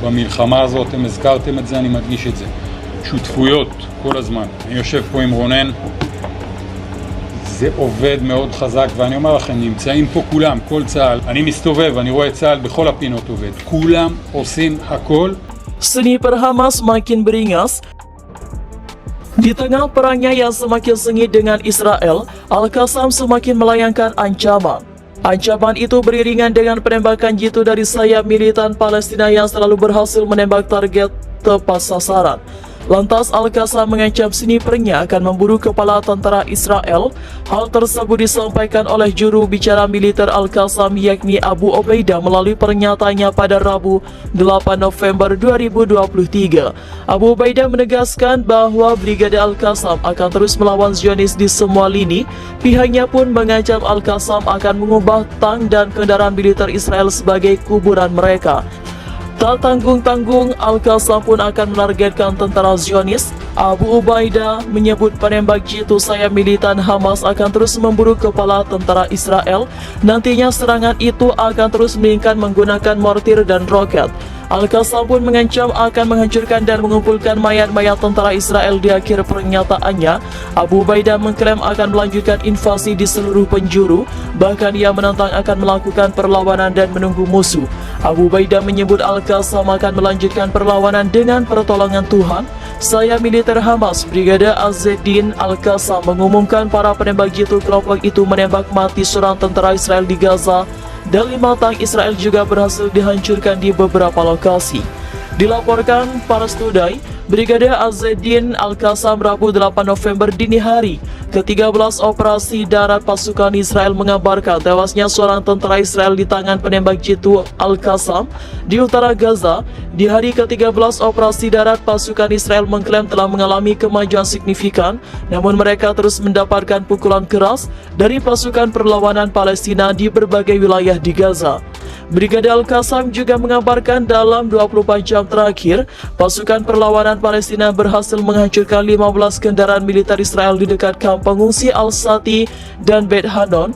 במלחמה הזאת, אתם הזכרתם את זה, אני מדגיש את זה. שותפויות, כל הזמן. אני יושב פה עם רונן, זה עובד מאוד חזק, ואני אומר לכם, נמצאים פה כולם, כל צה"ל. אני מסתובב, אני רואה צה"ל בכל הפינות עובד. כולם עושים הכל. Sniper Hamas makin beringas. Di tengah perangnya yang semakin sengit dengan Israel, Al-Qassam semakin melayangkan ancaman. Ancaman itu beriringan dengan penembakan jitu dari sayap militan Palestina yang selalu berhasil menembak target tepat sasaran. Lantas Al-Qassam mengancam snipernya akan memburu kepala tentara Israel. Hal tersebut disampaikan oleh juru bicara militer Al-Qassam yakni Abu Ubaidah melalui pernyataannya pada Rabu 8 November 2023. Abu Ubaidah menegaskan bahwa Brigade Al-Qassam akan terus melawan Zionis di semua lini. Pihaknya pun mengancam Al-Qassam akan mengubah tank dan kendaraan militer Israel sebagai kuburan mereka. Tak tanggung-tanggung, Al-Qassam pun akan menargetkan tentara Zionis. Abu Ubaidah menyebut penembak jitu sayap militan Hamas akan terus memburu kepala tentara Israel. Nantinya serangan itu akan terus meningkat menggunakan mortir dan roket. Al-Qassam pun mengancam akan menghancurkan dan mengumpulkan mayat-mayat tentara Israel. Di akhir pernyataannya, Abu Ubaidah mengklaim akan melanjutkan invasi di seluruh penjuru. Bahkan ia menantang akan melakukan perlawanan dan menunggu musuh. Abu Ubaidah menyebut Al-Qassam akan melanjutkan perlawanan dengan pertolongan Tuhan. Sayap militer Hamas, Brigade Azzeddin Al-Qassam mengumumkan para penembak jitu kelompok itu menembak mati seorang tentara Israel di Gaza. Dan 5 tank Israel juga berhasil dihancurkan di beberapa lokasi. Dilaporkan para studai, Brigade Azzeddin Al-Qassam Rabu 8 November dini hari, ke-13 operasi darat pasukan Israel mengabarkan tewasnya seorang tentara Israel di tangan penembak jitu Al-Qassam di utara Gaza. Di hari ke-13 operasi darat, pasukan Israel mengklaim telah mengalami kemajuan signifikan, namun mereka terus mendapatkan pukulan keras dari pasukan perlawanan Palestina di berbagai wilayah di Gaza. Brigade Al-Qassam juga mengabarkan dalam 24 jam terakhir, pasukan perlawanan Palestina berhasil menghancurkan 15 kendaraan militer Israel di dekat kamp pengungsi Al-Sati dan Beit Hanon.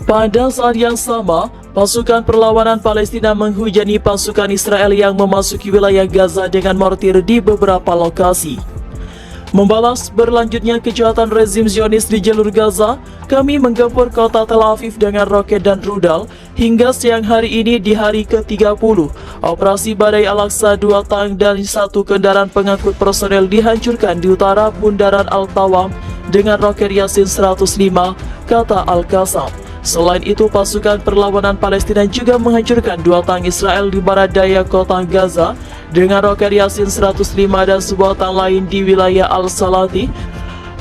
Pada saat yang sama, pasukan perlawanan Palestina menghujani pasukan Israel yang memasuki wilayah Gaza dengan mortir di beberapa lokasi. Membalas berlanjutnya kejahatan rezim Zionis di jalur Gaza, kami menggempur kota Tel Aviv dengan roket dan rudal. Hingga siang hari ini di hari ke-30, operasi Badai Al-Aqsa, 2 tank dan 1 kendaraan pengangkut personel dihancurkan di utara Bundaran Al-Tawam dengan roket Yasin 105, kata Al-Qassam. Selain itu, pasukan perlawanan Palestina juga menghancurkan 2 tank Israel di barat daya kota Gaza dengan roket Yasin 105 dan sebuah tank lain di wilayah Al-Salati.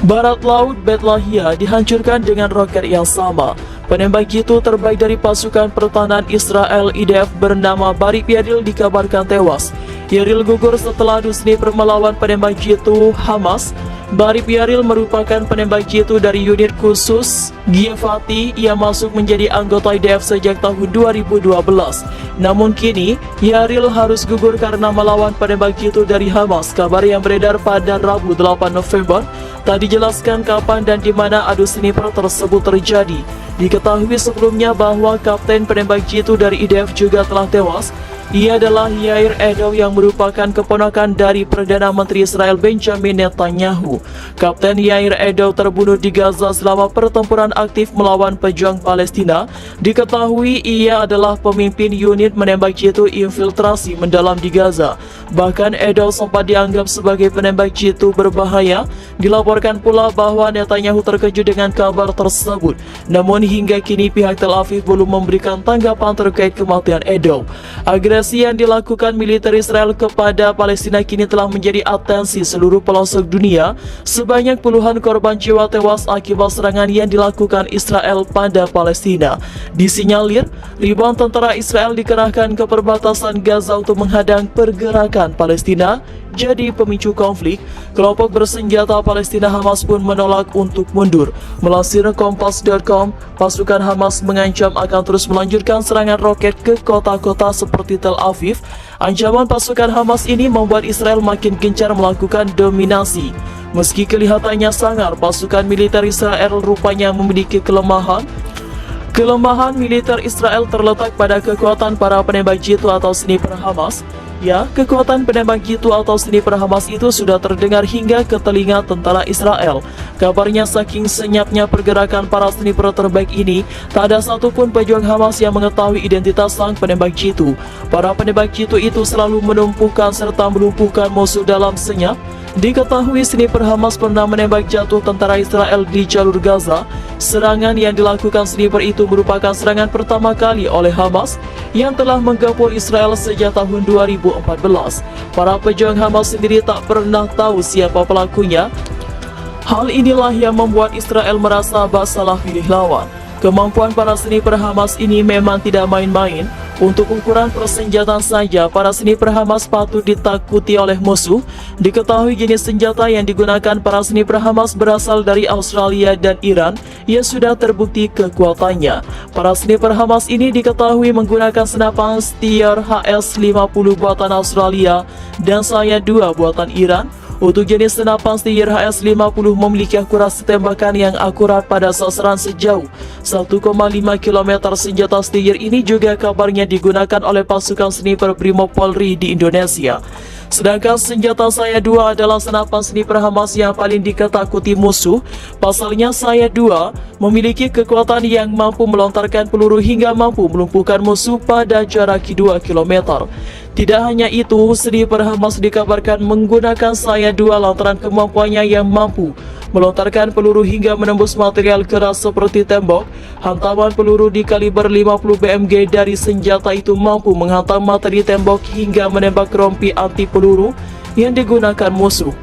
Barat laut Bet Lahia dihancurkan dengan roket yang sama. Penembak jitu terbaik dari pasukan pertahanan Israel IDF bernama Barik Yaril dikabarkan tewas. Yaril gugur setelah adu sniper melawan penembak jitu Hamas. Barik Yaril merupakan penembak jitu dari unit khusus Givati. Ia masuk menjadi anggota IDF sejak tahun 2012. Namun kini, Yaril harus gugur karena melawan penembak jitu dari Hamas. Kabar yang beredar pada Rabu 8 November tak dijelaskan kapan dan di mana adu sniper tersebut terjadi. Diketahui sebelumnya bahwa kapten penembak jitu dari IDF juga telah tewas. Ia adalah Yair Edo yang merupakan keponakan dari Perdana Menteri Israel Benjamin Netanyahu. Kapten Yair Edo terbunuh di Gaza selama pertempuran aktif melawan pejuang Palestina. Diketahui ia adalah pemimpin unit menembak jitu infiltrasi mendalam di Gaza. Bahkan Edo sempat dianggap sebagai penembak jitu berbahaya. Dilaporkan pula bahwa Netanyahu terkejut dengan kabar tersebut. Namun hingga kini pihak Tel Aviv belum memberikan tanggapan terkait kematian Edo. Agresi yang dilakukan militer Israel kepada Palestina kini telah menjadi atensi seluruh pelosok dunia. Sebanyak puluhan korban jiwa tewas akibat serangan yang dilakukan Israel pada Palestina. Disinyalir, ribuan tentara Israel dikerahkan ke perbatasan Gaza untuk menghadang pergerakan Palestina jadi pemicu konflik. Kelompok bersenjata Palestina Hamas pun menolak untuk mundur. Melansir Kompas.com, pasukan Hamas mengancam akan terus melanjutkan serangan roket ke kota-kota seperti Tel Aviv. Ancaman pasukan Hamas ini membuat Israel makin gencar melakukan dominasi. Meski kelihatannya sangar, pasukan militer Israel rupanya memiliki kelemahan. Kelemahan militer Israel terletak pada kekuatan para penembak jitu atau sniper Hamas. Ya, kekuatan penembak jitu atau sniper Hamas itu sudah terdengar hingga ke telinga tentara Israel. Kabarnya saking senyapnya pergerakan para sniper terbaik ini, tak ada satupun pejuang Hamas yang mengetahui identitas sang penembak jitu. Para penembak jitu itu selalu menumpukan serta melumpuhkan musuh dalam senyap. Diketahui sniper Hamas pernah menembak jatuh tentara Israel di jalur Gaza. Serangan yang dilakukan sniper itu merupakan serangan pertama kali oleh Hamas yang telah menggempur Israel sejak tahun 2014. Para pejuang Hamas sendiri tak pernah tahu siapa pelakunya. Hal inilah yang membuat Israel merasa bak salah pilih lawan. Kemampuan para sniper Hamas ini memang tidak main-main. Untuk ukuran persenjataan saja, para sniper Hamas patut ditakuti oleh musuh. Diketahui jenis senjata yang digunakan para sniper Hamas berasal dari Australia dan Iran yang sudah terbukti kekuatannya. Para sniper Hamas ini diketahui menggunakan senapan Steyr HS-50 buatan Australia dan Sayad 2 buatan Iran. Untuk jenis senapan Steyr HS-50 memiliki akurasi tembakan yang akurat pada sasaran sejauh 1,5 km. Senjata Steyr ini juga kabarnya digunakan oleh pasukan sniper Brimob Polri di Indonesia. Sedangkan senjata Sayad 2 adalah senapan sniper Hamas yang paling diketakuti musuh. Pasalnya Sayad 2 memiliki kekuatan yang mampu melontarkan peluru hingga mampu melumpuhkan musuh pada jarak 2 km. Tidak hanya itu, sniper Hamas dikabarkan menggunakan Sayad 2 lantaran kemampuannya yang mampu melontarkan peluru hingga menembus material keras seperti tembok. Hantaman peluru di kaliber 50 BMG dari senjata itu mampu menghantam materi tembok hingga menembak rompi anti peluru yang digunakan musuh.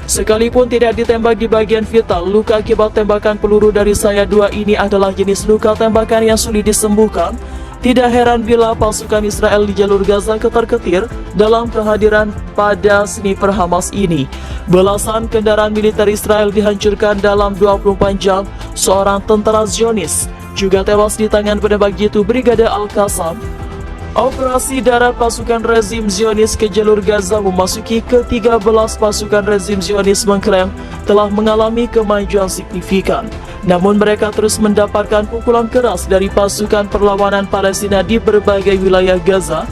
Sekalipun tidak ditembak di bagian vital, luka akibat tembakan peluru dari Sayad 2 ini adalah jenis luka tembakan yang sulit disembuhkan. Tidak heran bila pasukan Israel di jalur Gaza ketar-ketir dalam kehadiran pada sniper Hamas ini. Belasan kendaraan militer Israel dihancurkan dalam 24 jam. Seorang tentara Zionis juga tewas di tangan penembak jitu Brigade Al-Qassam. Operasi darat pasukan rezim Zionis ke jalur Gaza memasuki ke-13. Pasukan rezim Zionis mengklaim telah mengalami kemajuan signifikan. Namun mereka terus mendapatkan pukulan keras dari pasukan perlawanan Palestina di berbagai wilayah Gaza.